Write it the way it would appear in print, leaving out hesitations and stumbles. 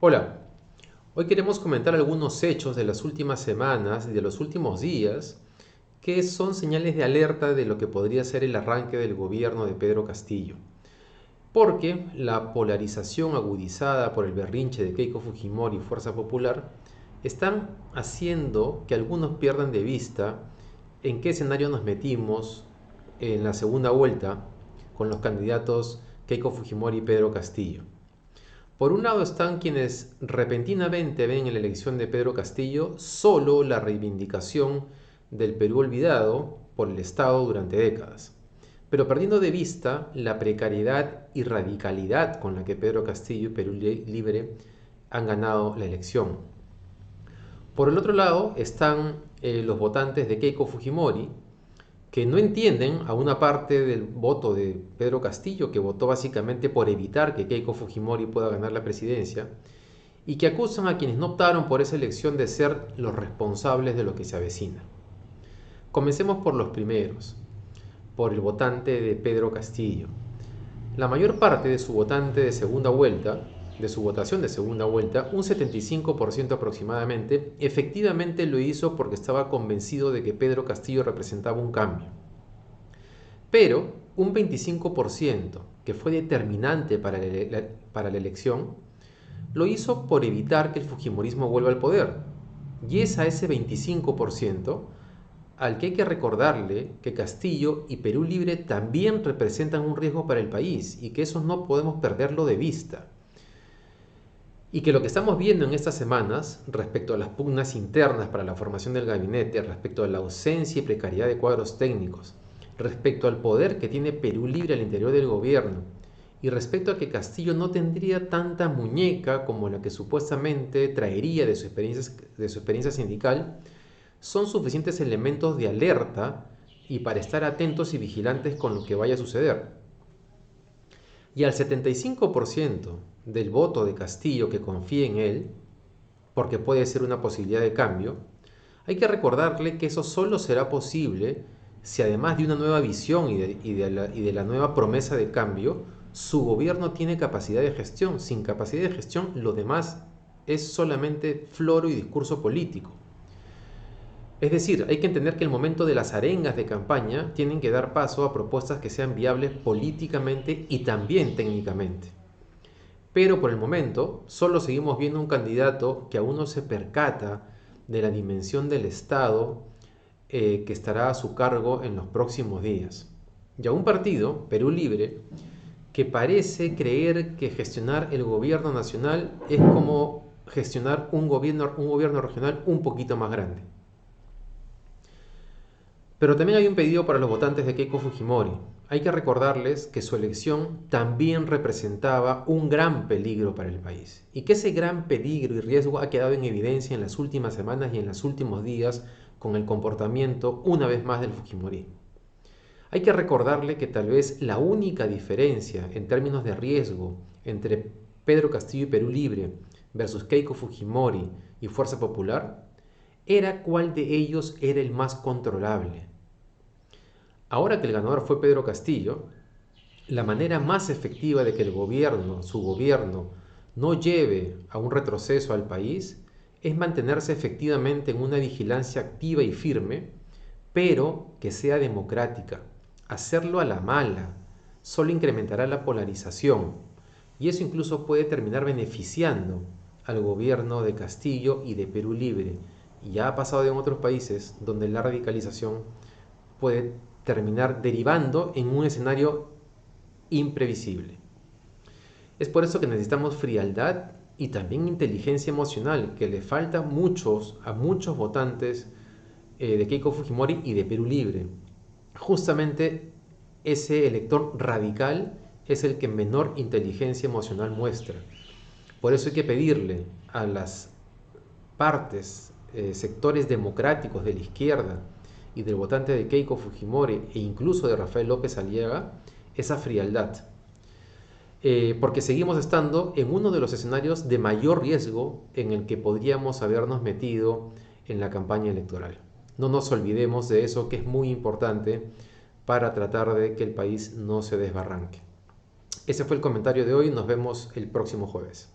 Hola, hoy queremos comentar algunos hechos de las últimas semanas y de los últimos días que son señales de alerta de lo que podría ser el arranque del gobierno de Pedro Castillo. Porque la polarización agudizada por el berrinche de Keiko Fujimori y Fuerza Popular están haciendo que algunos pierdan de vista en qué escenario nos metimos en la segunda vuelta con los candidatos Keiko Fujimori y Pedro Castillo. Por un lado están quienes repentinamente ven en la elección de Pedro Castillo solo la reivindicación del Perú olvidado por el Estado durante décadas, pero perdiendo de vista la precariedad y radicalidad con la que Pedro Castillo y Perú Libre han ganado la elección. Por el otro lado están los votantes de Keiko Fujimori, que no entienden a una parte del voto de Pedro Castillo, que votó básicamente por evitar que Keiko Fujimori pueda ganar la presidencia, y que acusan a quienes no optaron por esa elección de ser los responsables de lo que se avecina. Comencemos por los primeros, por el votante de Pedro Castillo. La mayor parte de su votante de segunda vuelta, de su votación de segunda vuelta, un 75% aproximadamente, efectivamente lo hizo porque estaba convencido de que Pedro Castillo representaba un cambio. Pero un 25%, que fue determinante para la elección, lo hizo por evitar que el fujimorismo vuelva al poder. Y es a ese 25% al que hay que recordarle que Castillo y Perú Libre también representan un riesgo para el país y que eso no podemos perderlo de vista. Y que lo que estamos viendo en estas semanas respecto a las pugnas internas para la formación del gabinete, respecto a la ausencia y precariedad de cuadros técnicos, respecto al poder que tiene Perú Libre al interior del gobierno y respecto a que Castillo no tendría tanta muñeca como la que supuestamente traería de su experiencia sindical, son suficientes elementos de alerta y para estar atentos y vigilantes con lo que vaya a suceder. Y al 75% del voto de Castillo que confía en él, porque puede ser una posibilidad de cambio, hay que recordarle que eso solo será posible si además de una nueva visión y de la nueva promesa de cambio, su gobierno tiene capacidad de gestión. Sin capacidad de gestión, lo demás es solamente floro y discurso político. Es decir, hay que entender que el momento de las arengas de campaña tienen que dar paso a propuestas que sean viables políticamente y también técnicamente. Pero por el momento solo seguimos viendo un candidato que aún no se percata de la dimensión del Estado que estará a su cargo en los próximos días. Y a un partido, Perú Libre, que parece creer que gestionar el gobierno nacional es como gestionar un gobierno regional un poquito más grande. Pero también hay un pedido para los votantes de Keiko Fujimori. Hay que recordarles que su elección también representaba un gran peligro para el país y que ese gran peligro y riesgo ha quedado en evidencia en las últimas semanas y en los últimos días con el comportamiento una vez más del Fujimorismo. Hay que recordarle que tal vez la única diferencia en términos de riesgo entre Pedro Castillo y Perú Libre versus Keiko Fujimori y Fuerza Popular era cuál de ellos era el más controlable. Ahora que el ganador fue Pedro Castillo, la manera más efectiva de que el gobierno, su gobierno, no lleve a un retroceso al país es mantenerse efectivamente en una vigilancia activa y firme, pero que sea democrática. Hacerlo a la mala solo incrementará la polarización y eso incluso puede terminar beneficiando al gobierno de Castillo y de Perú Libre. Y ya ha pasado en otros países donde la radicalización puede terminar derivando en un escenario imprevisible. Es por eso que necesitamos frialdad y también inteligencia emocional, que le falta a muchos votantes de Keiko Fujimori y de Perú Libre. Justamente ese elector radical es el que menor inteligencia emocional muestra. Por eso hay que pedirle a las partes, sectores democráticos de la izquierda y del votante de Keiko Fujimori e incluso de Rafael López Aliaga esa frialdad. Porque seguimos estando en uno de los escenarios de mayor riesgo en el que podríamos habernos metido en la campaña electoral. No nos olvidemos de eso, que es muy importante para tratar de que el país no se desbarranque. Ese fue el comentario de hoy, nos vemos el próximo jueves.